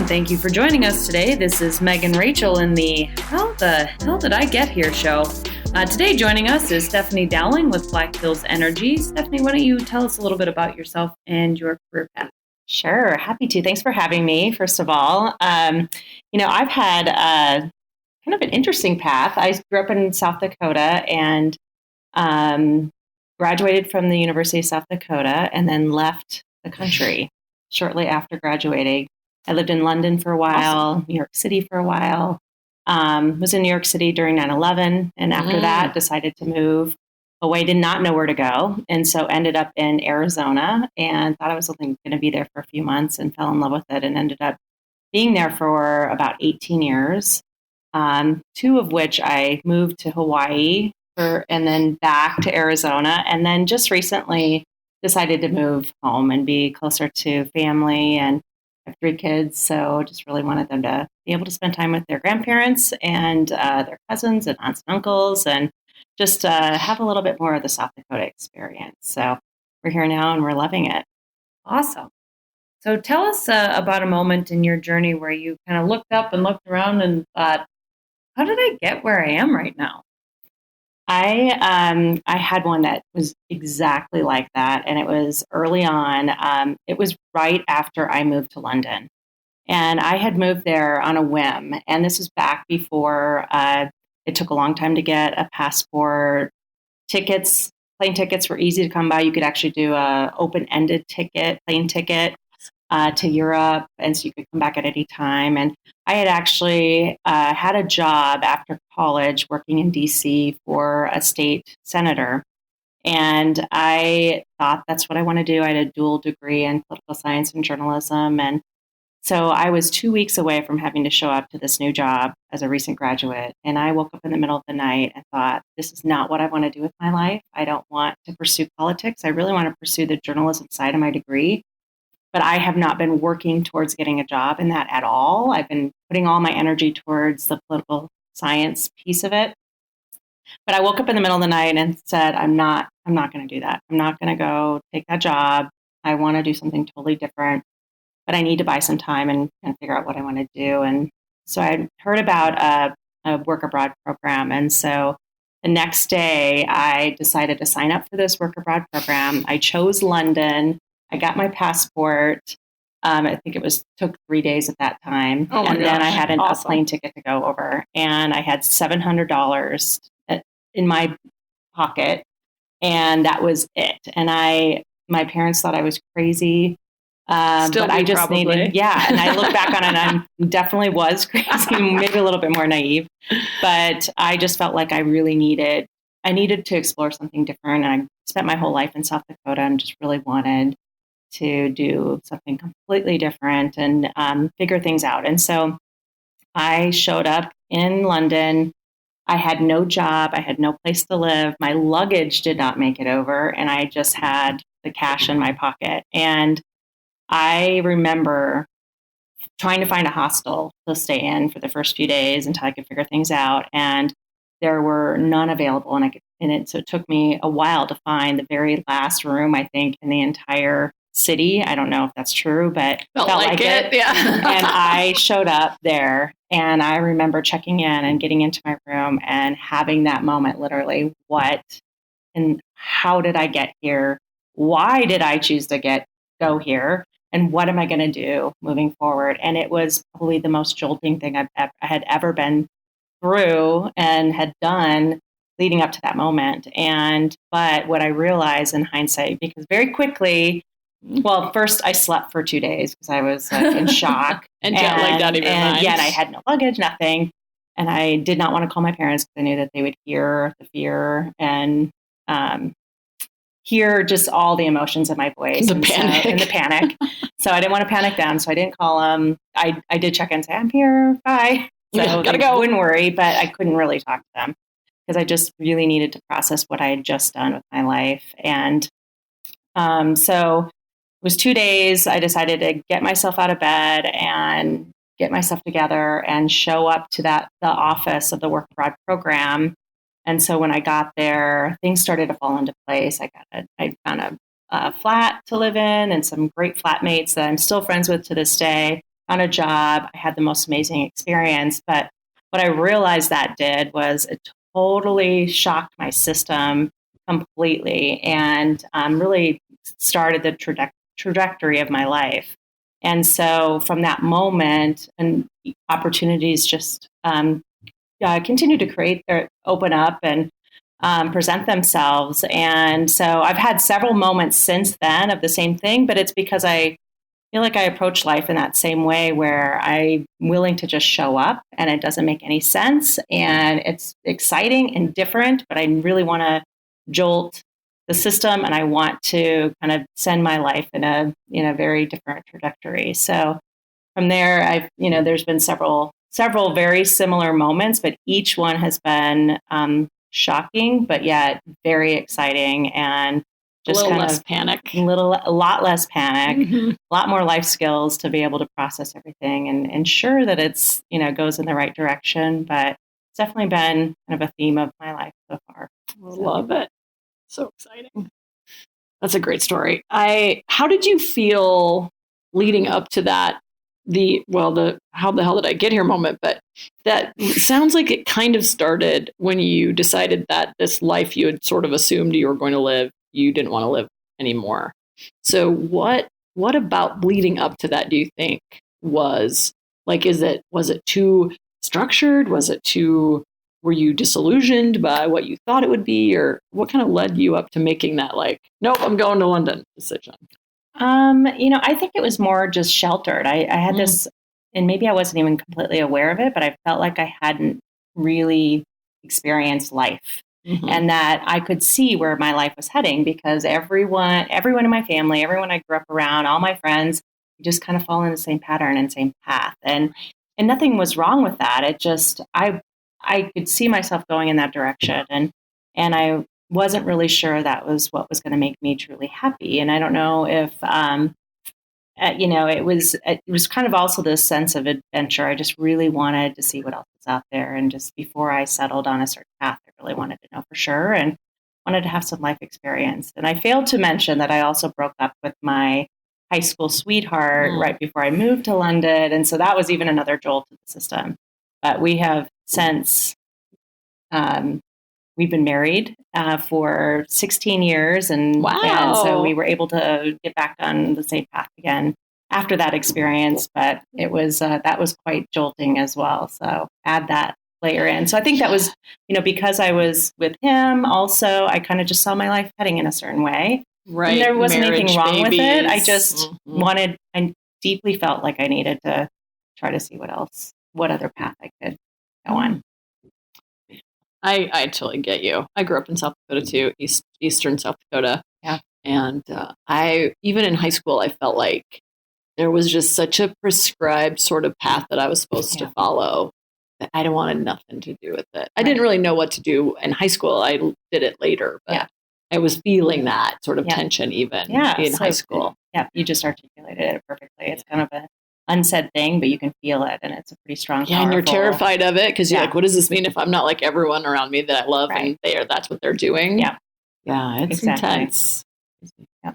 thank you for joining us today. This is Meg and Rachel in the How the Hell Did I Get Here show. Today joining us is Stephanie Dowling with Black Hills Energy. Stephanie, why don't you tell us a little bit about yourself and your career path? Sure, happy to. Thanks for having me, first of all. I've had kind of an interesting path. I grew up in South Dakota and graduated from the University of South Dakota and then left the country shortly after graduating. I lived in London for a while, awesome. New York City for a while. Was in New York City during 9/11. And after that, decided to move away, did not know where to go. And so ended up in Arizona and thought I was only going to be there for a few months and fell in love with it and ended up being there for about 18 years, 2 of which I moved to Hawaii and then back to Arizona. And then just recently decided to move home and be closer to family, and I have 3 kids. So just really wanted them to be able to spend time with their grandparents and their cousins and aunts and uncles, and just have a little bit more of the South Dakota experience. So we're here now and we're loving it. Awesome. So tell us about a moment in your journey where you kind of looked up and looked around and thought, how did I get where I am right now? I had one that was exactly like that, and it was early on. It was right after I moved to London, and I had moved there on a whim. And this was back before it took a long time to get a passport. Plane tickets were easy to come by. You could actually do a open-ended plane ticket to Europe, and so you could come back at any time. And I had actually had a job after college working in DC for a state senator. And I thought that's what I want to do. I had a dual degree in political science and journalism. And so I was 2 weeks away from having to show up to this new job as a recent graduate. And I woke up in the middle of the night and thought, this is not what I want to do with my life. I don't want to pursue politics. I really want to pursue the journalism side of my degree. But I have not been working towards getting a job in that at all. I've been putting all my energy towards the political science piece of it. But I woke up in the middle of the night and said, I'm not going to do that. I'm not going to go take that job. I want to do something totally different, but I need to buy some time and kind of figure out what I want to do. And so I heard about a work abroad program. And so the next day I decided to sign up for this work abroad program. I chose London. I got my passport. I think took 3 days at that time. Oh my and gosh, then I had a awesome. plane ticket to go over. And I had $700 in my pocket. And that was it. And my parents thought I was crazy. But I just probably. And I look back on it and I definitely was crazy, maybe a little bit more naive. But I just felt like I needed to explore something different. And I spent my whole life in South Dakota and just really wanted to do something completely different and figure things out. And so I showed up in London. I had no job. I had no place to live. My luggage did not make it over. And I just had the cash in my pocket. And I remember trying to find a hostel to stay in for the first few days until I could figure things out. And there were none available. So it took me a while to find the very last room, I think, in the entire city. I don't know if that's true, but felt like it. Yeah. And I showed up there and I remember checking in and getting into my room and having that moment, literally, what and how did I get here? Why did I choose to go here? And what am I going to do moving forward? And it was probably the most jolting thing I had ever been through and had done leading up to that moment. But what I realized in hindsight, because very quickly, well, first I slept for 2 days because I was in shock. And jet lagged out of your mind. Yeah, and I had no luggage, nothing. And I did not want to call my parents because I knew that they would hear the fear and hear just all the emotions in my voice. The panic. So I didn't want to panic them. So I didn't call them. I did check in and say, I'm here. Bye. So gotta go. Wouldn't worry, but I couldn't really talk to them because I just really needed to process what I had just done with my life. And so it was 2 days. I decided to get myself out of bed and get myself together and show up to the office of the work abroad program. And so when I got there, things started to fall into place. I found a flat to live in and some great flatmates that I'm still friends with to this day. found a job. I had the most amazing experience. But what I realized that did was it totally shocked my system completely and really started the trajectory of my life. And so from that moment, and opportunities just continue to create or open up and present themselves. And so I've had several moments since then of the same thing, but it's because I feel like I approach life in that same way where I'm willing to just show up and it doesn't make any sense. And it's exciting and different, but I really want to jolt the system and I want to kind of send my life in a very different trajectory. So from there, there's been several very similar moments, but each one has been shocking, but yet very exciting and just a lot less panic, a lot more life skills to be able to process everything and ensure that it's, goes in the right direction. But it's definitely been kind of a theme of my life so far. Love it. So exciting. That's a great story. How did you feel leading up to that? How the hell did I get here moment, but that sounds like it kind of started when you decided that this life you had sort of assumed you were going to live, you didn't want to live anymore. So what about leading up to that do you think was like, was it too structured? Were you disillusioned by what you thought it would be, or what kind of led you up to making that like, nope, I'm going to London decision? I think it was more just sheltered. I had this, and maybe I wasn't even completely aware of it, but I felt like I hadn't really experienced life and that I could see where my life was heading because everyone in my family, everyone I grew up around, all my friends, just kind of fall in the same pattern and same path. And nothing was wrong with that. It just, I could see myself going in that direction. And I wasn't really sure that was what was going to make me truly happy. And I don't know if, it was kind of also this sense of adventure. I just really wanted to see what else was out there. And just before I settled on a certain path, I really wanted to know for sure and wanted to have some life experience. And I failed to mention that I also broke up with my high school sweetheart right before I moved to London. And so that was even another jolt to the system. But we have since, we've been married for 16 years. And so we were able to get back on the same path again after that experience. But it was, that was quite jolting as well. So add that layer in. So I think that was, because I was with him also, I kind of just saw my life heading in a certain way. Right. And there wasn't anything wrong with it. I just I deeply felt like I needed to try to see what other path I could go on. I totally get you. I grew up in South Dakota too, eastern South Dakota. Yeah. And even in high school, I felt like there was just such a prescribed sort of path that I was supposed to follow that I wanted nothing to do with it. I didn't really know what to do in high school. I did it later, but I was feeling that sort of tension even in high school. Yeah, you just articulated it perfectly. It's kind of an unsaid thing, but you can feel it, and it's a pretty strong. Yeah, and you're terrified of it because you're like, "What does this mean if I'm not like everyone around me that I love, and that's what they're doing?" Yeah, it's intense. Yeah.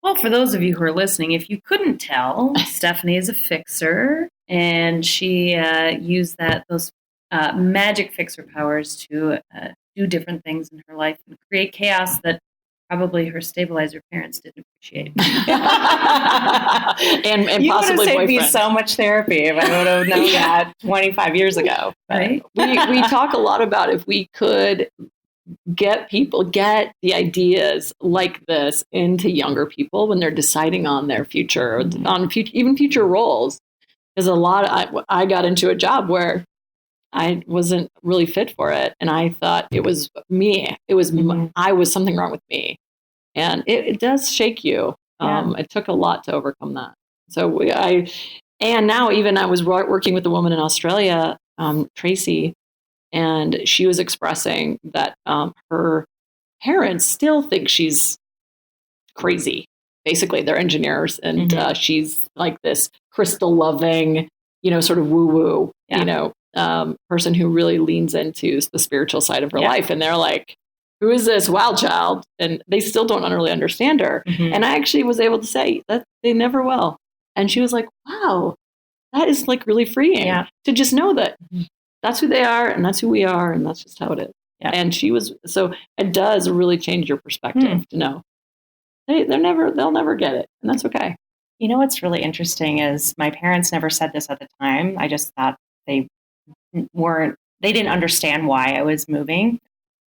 Well, for those of you who are listening, if you couldn't tell, Stephanie is a fixer, and she used those magic fixer powers to do different things in her life and create chaos that probably her stabilizer parents didn't appreciate. and you possibly saved boyfriend. Me so much therapy if I would have known that 25 years ago. Right? we talk a lot about if we could get the ideas like this into younger people when they're deciding on their future, on even future roles. Because I got into a job where I wasn't really fit for it. And I thought it was me. It was, I was something wrong with me. And it does shake you. It took a lot to overcome that. So and now even I was working with a woman in Australia, Tracy, and she was expressing that her parents still think she's crazy. Basically, they're engineers, and she's like this crystal loving, sort of woo woo, person who really leans into the spiritual side of her life. And they're like, who is this wild child? And they still don't really understand her. And I actually was able to say that they never will. And she was like, wow, that is like really freeing to just know that that's who they are and that's who we are and that's just how it is. Yeah. And so it does really change your perspective to know they'll never get it, and that's okay. You know what's really interesting is my parents never said this at the time. I just thought they didn't understand why I was moving.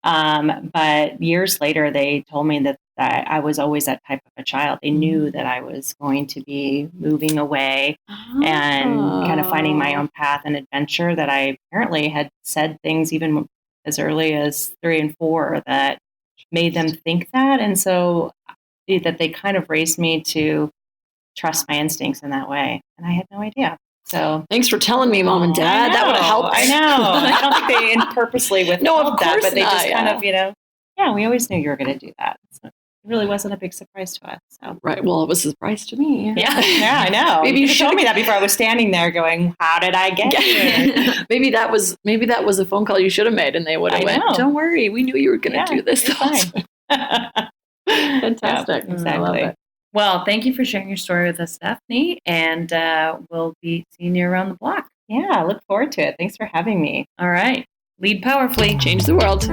But years later, they told me that I was always that type of a child. They knew that I was going to be moving away and kind of finding my own path and adventure, that I apparently had said things even as early as 3 and 4 that made them think that. And so that they kind of raised me to trust my instincts in that way. And I had no idea. So thanks for telling me, Mom and Dad. That would have helped. I know. I don't think they purposely withheld that, but they just kind of, we always knew you were going to do that. So it really wasn't a big surprise to us. So. Right. Well, it was a surprise to me. Yeah, I know. Maybe you should have told me that before I was standing there going, how did I get here? Maybe that was a phone call you should have made, and they would have went, don't worry, we knew you were going to do this. Fine. Fantastic. Yeah, exactly. I love it. Well, thank you for sharing your story with us, Stephanie, and we'll be seeing you around the block. Yeah, I look forward to it. Thanks for having me. All right. Lead powerfully. Change the world.